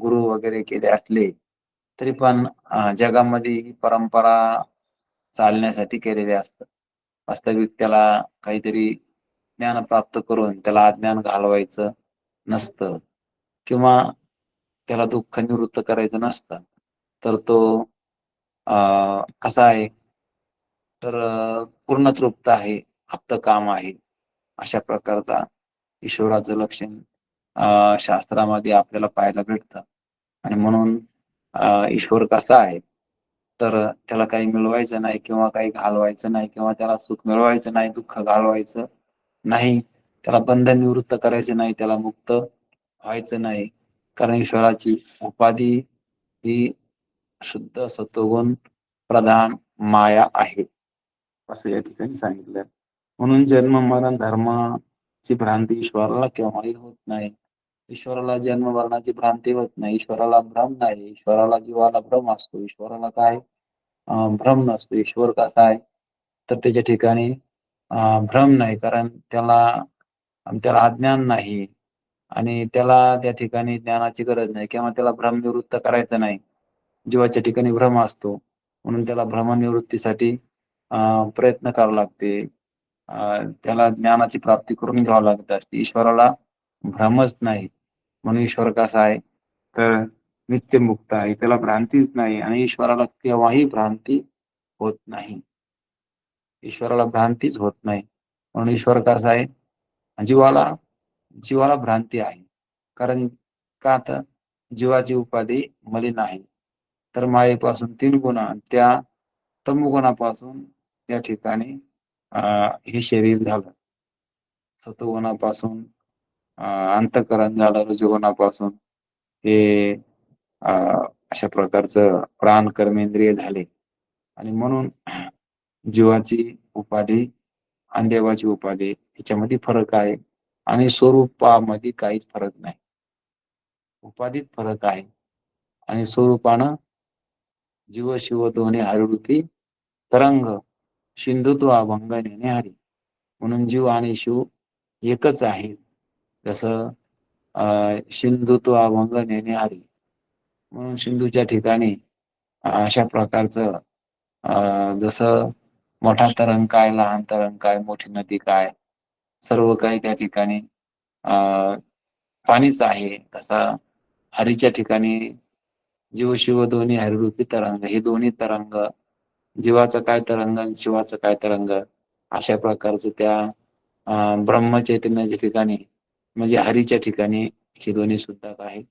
गुरु वगैरे केले असले तरी पण जगामध्ये ही परंपरा चालण्यासाठी केलेले असतात. वास्तविक त्याला काहीतरी ज्ञान प्राप्त करून त्याला अज्ञान घालवायचं नसतं किंवा त्याला दुःख निवृत्त करायचं नसतं. तर तो कसा आहे, तर पूर्ण तृप्त आहे, काम आहे. अशा प्रकारचा ईश्वराचं लक्षण शास्त्रामध्ये आपल्याला पाहायला भेटतं. आणि म्हणून ईश्वर कसा आहे, तर त्याला काही मिळवायचं नाही किंवा काही घालवायचं नाही किंवा त्याला सुख मिळवायचं नाही, दुःख घालवायचं नाही, त्याला बंधन निवृत्त करायचं नाही, त्याला मुक्त व्हायचं नाही. कारण ईश्वराची उपाधी ही शुद्ध सत्वगुण प्रधान माया आहे, असं या ठिकाणी सांगितलं. म्हणून जन्म मरण धर्माची भ्रांती ईश्वराला केव्हाही होत नाही. ईश्वराला जन्म मरणाची भ्रांती होत नाही. ईश्वराला भ्रम नाही. ईश्वराला जीवाला भ्रम असतो. ईश्वराला काय भ्रम नसतो. ईश्वर कसा आहे, तर त्याच्या ठिकाणी भ्रम नाही, कारण त्याला त्याला अज्ञान नाही आणि त्याला त्या ठिकाणी ज्ञानाची गरज नाही किंवा त्याला भ्रम निवृत्त करायचं नाही. जीवाच्या ठिकाणी भ्रम असतो म्हणून त्याला भ्रमनिवृत्तीसाठी प्रयत्न करावे लागते. त्याला ज्ञानाची प्राप्ती करून घ्यावी लागत असते. ईश्वराला भ्रमच नाही. म्हणून ईश्वर कसा आहे, तर नित्यमुक्त आहे, त्याला भ्रांतीच नाही आणि ईश्वराला केव्हाही भ्रांती होत नाही. ईश्वराला भ्रांतीच होत नाही. म्हणून ईश्वर कसा आहे, जीवाला जीवाला भ्रांती आहे. कारण का, तर जीवाची उपाधी मलिन आहे. तर मायेपासून 3 गुण, त्या तमोगुणापासून या ठिकाणी हे शरीर झालं. सत्वगुणापासून अंतःकरण झालं, रजोगुणापासून हे अशा प्रकारचं प्राण कर्मेंद्रिय झाले. आणि म्हणून जीवाची उपाधी आणि देवाची उपाधी याच्यामध्ये फरक आहे आणि स्वरूपामध्ये काहीच फरक नाही. उपाधीत फरक आहे आणि स्वरूपानं जीव शिव दोन्ही हरिवृत्ती तरंग सिंधुत्व अभंग नेणे हरी. म्हणून जीव आणि शिव एकच आहे. जसं सिंधुत्व अभंग नेणे हरी, म्हणून सिंधूच्या ठिकाणी अशा प्रकारचं जसं मोठा तरंग काय, लहान तरंग काय, मोठी नदी काय, सर्व काही त्या ठिकाणी पाणीच आहे. तसा हरीच्या ठिकाणी जीव शिव दोन्ही हरिरूपी तरंग, हे दोन्ही तरंग, जीवाचा काय तरंग आणि शिवाचा काय तरंग, अशा प्रकारचं त्या ब्रह्मचैतन्याच्या ठिकाणी म्हणजे हरीच्या ठिकाणी हे दोन्ही सुद्धा काय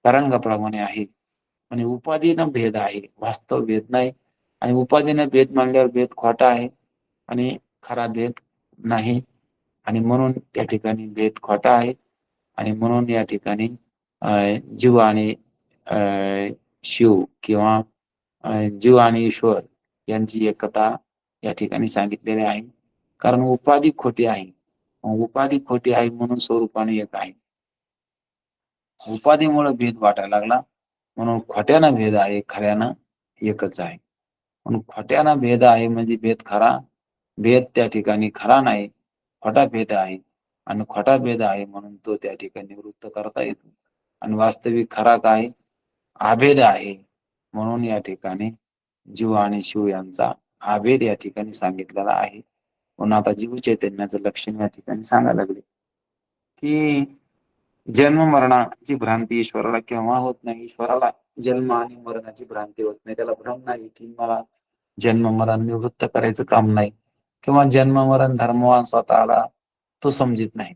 तरंगाप्रमाणे आहे. आणि उपाधीनं भेद आहे, वास्तव भेद नाही. आणि उपाधीनं भेद मानल्यावर भेद खोटा आहे आणि खरा भेद नाही. आणि म्हणून त्या ठिकाणी भेद खोटा आहे आणि म्हणून या ठिकाणी जीव आणि शिव किंवा जीव आणि ईश्वर यांची एकता या ठिकाणी सांगितलेली आहे. कारण उपाधी खोटी आहे. उपाधी खोटी आहे म्हणून स्वरूपाने एक आहे. उपाधीमुळे भेद वाटायला लागला म्हणून खोट्यानं भेद आहे, खऱ्यानं एकच आहे. म्हणून खोट्यानं भेद आहे म्हणजे भेद खरा, भेद त्या ठिकाणी खरा नाही, खोटा भेद आहे. आणि खोटा भेद आहे म्हणून तो त्या ठिकाणी निवृत्त करता येतो. आणि वास्तविक खरा काय, आभेद आहे. म्हणून या ठिकाणी जीव आणि शिव यांचा आभेद या ठिकाणी सांगितलेला आहे. म्हणून आता जीव चैतन्याचं लक्षण या ठिकाणी सांगायला लागले की जन्म मरणाची भ्रांती ईश्वराला केव्हा होत नाही. ईश्वराला जन्म आणि मरणाची भ्रांती होत नाही. त्याला भ्रम नाही की मला जन्म मरण निवृत्त करायचं काम नाही किंवा जन्म मरण धर्मवान स्वतःला तो समजित नाही.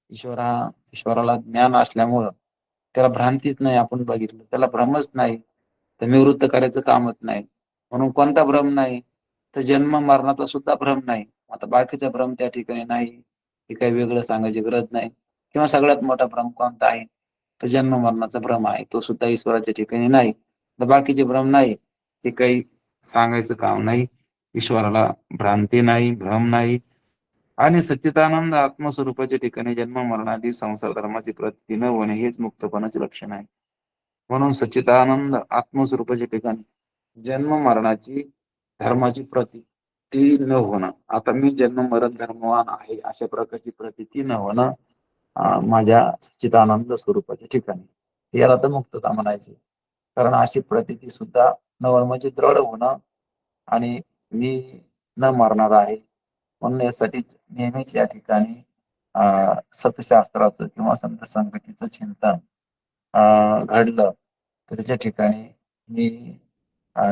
ईश्वराला ज्ञान असल्यामुळं त्याला भ्रांतीच नाही. आपण बघितलं त्याला भ्रमच नाही, तर निवृत्त करायचं कामच नाही. म्हणून कोणता भ्रम नाही, तर जन्म मरणाचा सुद्धा भ्रम नाही. आता बाकीचा भ्रम त्या ठिकाणी नाही, हे काही वेगळं सांगायची गरज नाही. किंवा सगळ्यात मोठा भ्रम कोणता आहे, तर जन्म मरणाचा भ्रम आहे. तो सुद्धा ईश्वराच्या ठिकाणी नाही. तर बाकीचे भ्रम नाही, हे काही सांगायचं काम नाही. ईश्वराला भ्रांती नाही, भ्रम नाही आणि सच्चिदानंद आत्मस्वरूपाच्या ठिकाणी जन्म मरणादी संसार धर्माची प्रती न होणे हेच मुक्तपणाचे लक्षण आहे. म्हणून सच्चिदानंद आत्मस्वरूपाच्या ठिकाणी जन्म मरणाची धर्माची प्रतीती न होणं. आता मी जन्म मरण धर्मवान आहे अशा प्रकारची प्रतीती न होणं माझ्या सच्चिदानंद स्वरूपाच्या ठिकाणी, याला तर मुक्तता म्हणायची. कारण अशी प्रतीती सुद्धा न म्हणजे दृढ होणं आणि मी न मरणार आहे. म्हणून यासाठीच नेहमीच या ठिकाणी सतशास्त्राचं किंवा संत संगतीचं चिंतन घडलं तर त्याच्या ठिकाणी मी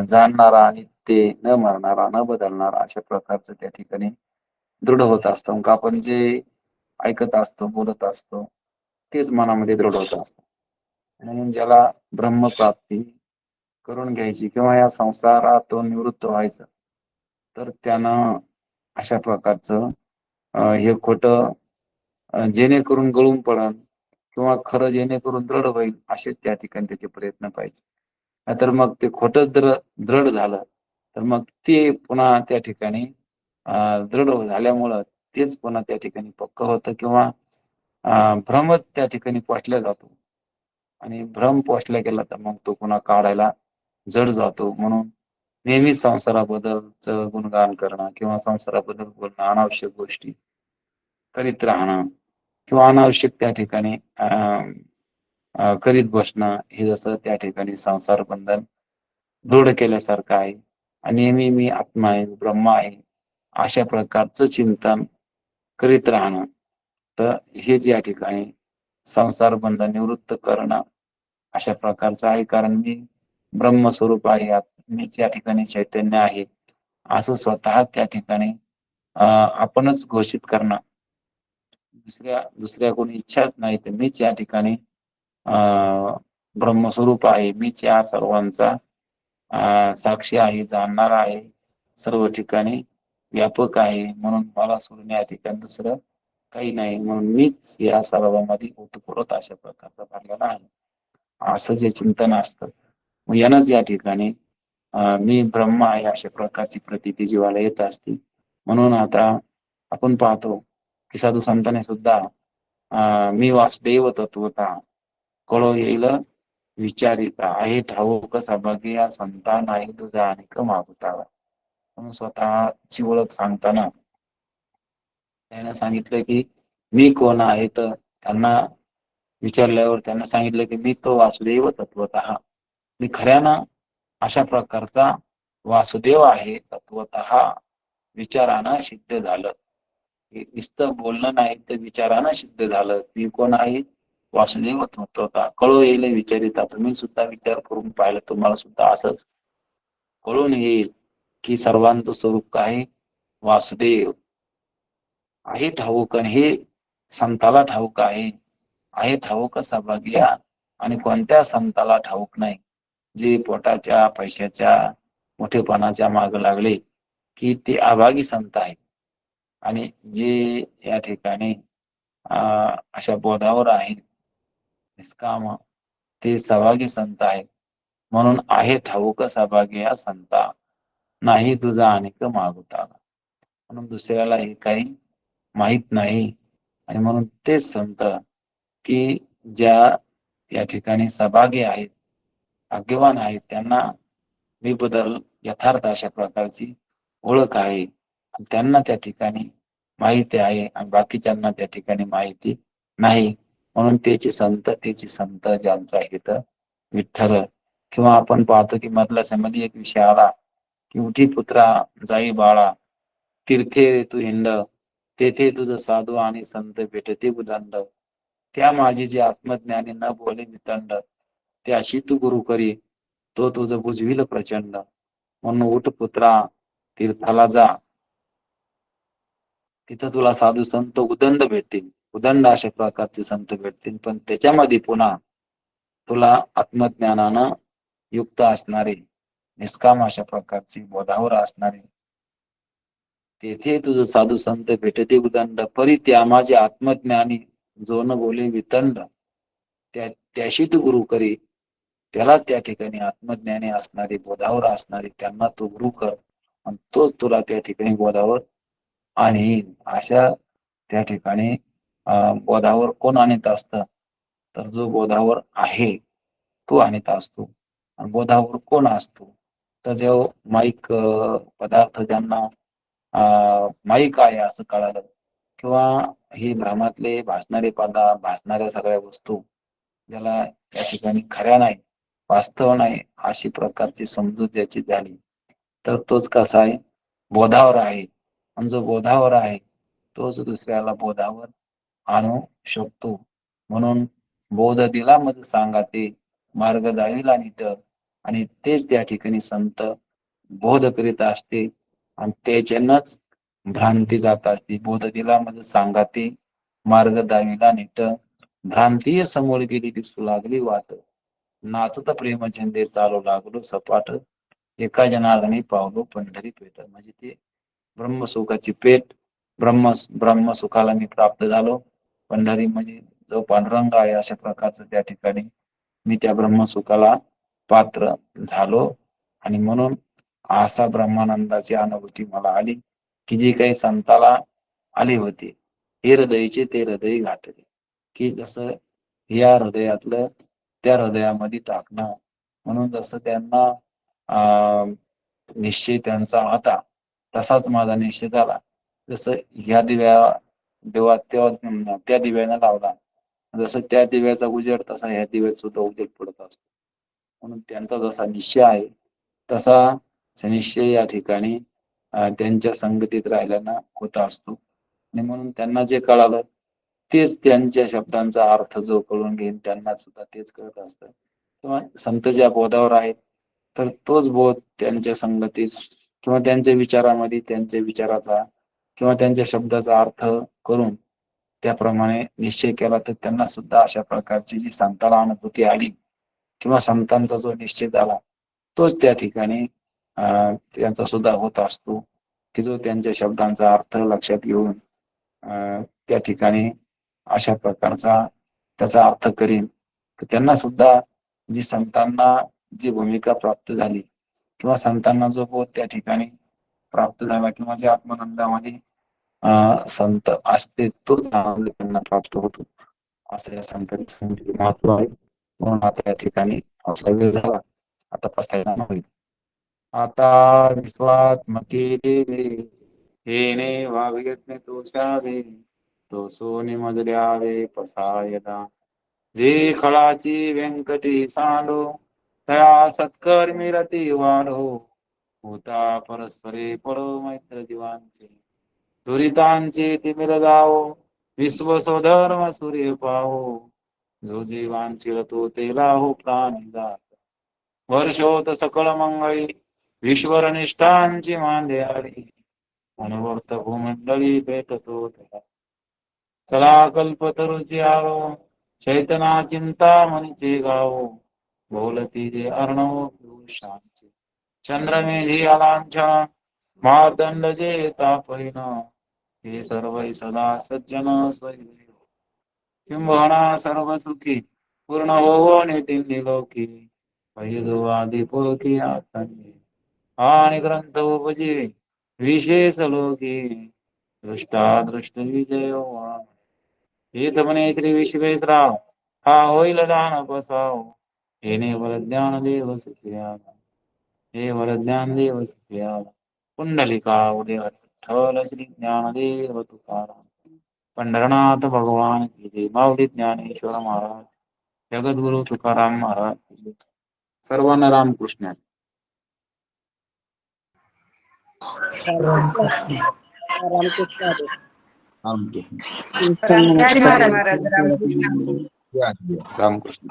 जाणणारा आणि ते न मरणारा न बदलणारा अशा प्रकारचं त्या ठिकाणी दृढ होत असतं. मग आपण जे ऐकत असतो बोलत असतो तेच मनामध्ये दृढ होत असतं. म्हणून ज्याला ब्रह्मप्राप्ती करून घ्यायची किंवा या संसारातून निवृत्त व्हायचं तर त्यानं अशा प्रकारचं हे खोटं जेणेकरून गळून पडन किंवा खरं जेणेकरून दृढ होईल असे त्या ठिकाणी त्याचे प्रयत्न पाहिजे. नाहीतर मग ते खोटं दृढ झालं तर मग ते पुन्हा त्या ठिकाणी दृढ झाल्यामुळं तेच पुन्हा त्या ठिकाणी पक्क होतं किंवा भ्रमच त्या ठिकाणी पोचल्या जातो आणि भ्रम पोचला गेला तर मग तो पुन्हा काढायला जड जातो. म्हणून नेहमी संसाराबद्दलचं गुणगान करणं किंवा संसाराबद्दल बोलणं, अनावश्यक गोष्टी करीत राहणं किंवा अनावश्यक त्या ठिकाणी करीत बसणं हे जसं त्या ठिकाणी संसार बंधन दृढ केल्यासारखं आहे. आणि नेहमी मी आत्मा आहे, ब्रह्म आहे अशा प्रकारचं चिंतन करीत राहणं तर हेच या ठिकाणी संसार बंधन निवृत्त करणं अशा प्रकारचं आहे. कारण मी ब्रह्मस्वरूप आहे, मीच या ठिकाणी चैतन्य आहे असं स्वतः त्या ठिकाणी आपणच घोषित करणं. दुसऱ्या कोणी इच्छाच नाही तर मीच या ठिकाणी ब्रह्मस्वरूप आहे, मीच या सर्वांचा साक्षी आहे, जाणणार आहे, सर्व ठिकाणी व्यापक आहे. म्हणून मला सोडून या ठिकाणी दुसरं काही नाही. म्हणून मीच या सर्वांमध्ये ओतप्रोत अशा प्रकारचा भरलेला आहे असं जे चिंतन असतं मग यानंच या ठिकाणी मी ब्रह्म आहे अशा प्रकारची प्रतीती जीवाला येत असते. म्हणून आता आपण पाहतो की साधू संतांनी सुद्धा मी वासुदेव तत्वता कळो येईल विचारिता आहे ठाऊक सभागी या संता नाही तुझा अनेक मागुता. म्हणून स्वतःची ओळख सांगताना त्यानं सांगितलं की मी कोण आहे तर त्यांना विचारल्यावर त्यांना सांगितलं की मी तो वासुदेव तत्वतः, मी खऱ्यानं अशा प्रकारचा वासुदेव आहे तत्वतः, विचारानं सिद्ध झालं. नुसतं बोलणं नाही तर विचारानं सिद्ध झालं. मी कोण आहे वासुदेव तत्वतः कळो येईल विचारिता. तुम्ही सुद्धा विचार करून पाहिलं तुम्हाला सुद्धा असंच कळून येईल की सर्वांचं स्वरूप काय वासुदेव आहे ठाऊक आणि हे संताला ठाऊक आहे. आहे ठाऊक सभाग्या आणि कोणत्या संताला ठाऊक नाही जे पोटाच्या पैशाच्या मोठेपणाच्या माग लागले की ते अभागी संत आहेत. आणि जे या ठिकाणी अशा बोधावर आहेत निष्काम ते सभागी संत आहेत. म्हणून आहे ठाऊक सभागी या संता नाही तुझा अनेक मागुता. म्हणून दुसऱ्याला हे काही माहित नाही आणि म्हणून तेच संत की ज्या या ठिकाणी सहभागी आहेत, भाग्यवान आहेत, त्यांना मी बदल यथार्थ अशा प्रकारची ओळख आहे. त्यांना त्या ठिकाणी माहिती आहे आणि बाकीच्यांना त्या ठिकाणी माहिती नाही. म्हणून त्याची संत ज्यांचा हित विठ्ठल. किंवा आपण पाहतो की मधल्या संमध्ये एक विषय आला की उठी पुत्रा जाई बाळा तीर्थे तू हिंड तेथे तुझं साधू आणि संत भेटते उदंड. त्या माझे जे आत्मज्ञानी न बोले वितंड त्याशी तू गुरु करी तो तुझं बुजविल प्रचंड. म्हणून उठ पुत्रा तीर्थाला जा तिथं तुला साधू संत उदंड भेटतील. उदंड अशा प्रकारचे संत भेटतील पण त्याच्यामध्ये पुन्हा तुला आत्मज्ञानानं युक्त असणारे निष्काम अशा प्रकारचे बोधावर असणारे तेथे तुझं साधू संत भेटते उदंड परी त्या माझे आत्मज्ञानी जो न बोले वितंड त्याशी तू गुरु करी. त्याला त्या ठिकाणी आत्मज्ञानी असणारे बोधावर असणारे त्यांना तू गुरु कर आणि तोच तुला त्या ठिकाणी बोधावर आणि अशा त्या ठिकाणी बोधावर कोण आणत असतं तर जो बोधावर आहे तो आणत असतो. आणि बोधावर कोण असतो? तर जो माईक पदार्थ ज्यांना माईक आहे असं कळालं, किंवा हे भ्रमातले भासणारे पदार्थ, भासणाऱ्या सगळ्या वस्तू ज्याला त्या ठिकाणी खऱ्या नाही, वास्तव नाही, अशी प्रकारची समजूत ज्याची झाली, तर तोच कसा आहे? बोधावर आहे. आणि जो बोधावर आहे तोच दुसऱ्याला बोधावर आणू शकतो. म्हणून बोध दिला मज सांगा ते, मार्ग दाविला नीट. आणि तेच त्या ठिकाणी संत बोध करीत असते आणि त्याच्यानंच भ्रांती जात असते. बोध दिला मज सांगा ते, मार्ग दाविला नीट. भ्रांती समोर गेली दिसू लागली वाट, नाचत प्रेमचंदे चालू लागलो सपाट. एका जनार्दनी पावलो पंढरी पेठ. म्हणजे ते ब्रह्मसुखाची पेठ, ब्रह्मसुखाला मी प्राप्त झालो. पंढरी म्हणजे जो पांडुरंग आहे, अशा प्रकारचं त्या ठिकाणी मी त्या ब्रह्मसुखाला पात्र झालो. आणि म्हणून असा ब्रह्मानंदाची अनुभूती मला आली, की जी काही संताला आली होती. हे हृदयचे ते हृदय घातले, की जसं या हृदयातलं त्या हृदयामध्ये टाकणं. म्हणून जसं त्यांना निश्चय त्यांचा होता, तसाच माझा निश्चय झाला. जसं ह्या देवात तेव्हा त्या दिव्यानं लावला, जसं त्या दिव्याचा उजेड तसा ह्या दिव्यात सुद्धा उजेड पडत असतो. म्हणून त्यांचा जसा निश्चय आहे तसा निश्चय या ठिकाणी त्यांच्या संगतीत राहिल्यानं होत असतो. आणि म्हणून त्यांना जे कळालं तेच त्यांच्या शब्दांचा अर्थ जो कळून घेईन त्यांना सुद्धा तेच कळत असतं. किंवा संत ज्या बोधावर आहेत तर तोच बोध त्यांच्या संगतीत किंवा त्यांच्या विचारामध्ये त्यांच्या विचाराचा किंवा त्यांच्या शब्दाचा अर्थ करून त्याप्रमाणे निश्चय केला, तर त्यांना सुद्धा अशा प्रकारची जी संताला अनुभूती आली किंवा संतांचा जो निश्चय झाला तोच त्या ठिकाणी त्यांचा सुद्धा होत असतो, की जो त्यांच्या शब्दांचा अर्थ लक्षात घेऊन त्या ठिकाणी अशा प्रकारचा त्याचा अर्थ करीन. त्यांना सुद्धा जी संतांना जी भूमिका प्राप्त झाली किंवा संतांना जो बोध त्या ठिकाणी प्राप्त झाला किंवा जे आत्मानंदामध्ये संत असते तोच आनंद त्यांना प्राप्त होतो, असं या संतांचं महत्व आहे. म्हणून आता या ठिकाणी आपला वेळ झाला, आता पसायला होईल. आता विश्वात्मके देवे हेने वागयज्ञ तो सावे, तो सोने मजल्यावे पसायदा. जे खळाची व्यंकटी सांडो, तया सत्कर्मी रती वाढो. होता परस्परे पडो मैत्र जीवांचे, दुरितांचे तिमिर जावो. विश्व स्वधर्म सूर्य पाहो, जो जीवांची तो तेला हो प्राणी जात. वर्षोत सकळ मंगळी ईश्वर निष्ठांची मांद्याळी, अनुवर्त भूमंडळी भेटतो त्याला. कला कल्पतरुची आवो, चैतना चिंता मनीचे गावो. बोलती जे अर्णव पुरुषांचे, चंद्रमेधी अलांछा मार्दंड जे तापहीन. हे सर्व सदा सज्जन स्वैदेव, किंबहुना सर्व सुखी पूर्ण होवो नितीन लोकी. आदि पोथी आतंगे आणि ग्रंथ उपजीवे विशेष लोकी. दृष्टा दृष्ट विजय हेत म्हणे श्री विश्वेश्वराव, हा होईल दान पसाव. हे वर ज्ञान देव सुखियाला, हे वर ज्ञान देव सुखियाला. पुंडलिका उदय ठल श्री ज्ञानदेव तुकाराम. पंढरनाथ भगवान की जय. माऊली ज्ञानेश्वर महाराज, जगद्गुरु तुकाराम महाराज की जय. सर्वांना रामकृष्ण. रामकृष्ण हरी. रामकृष्ण. नमस्कार. महाराज रामकृष्ण. रामकृष्ण.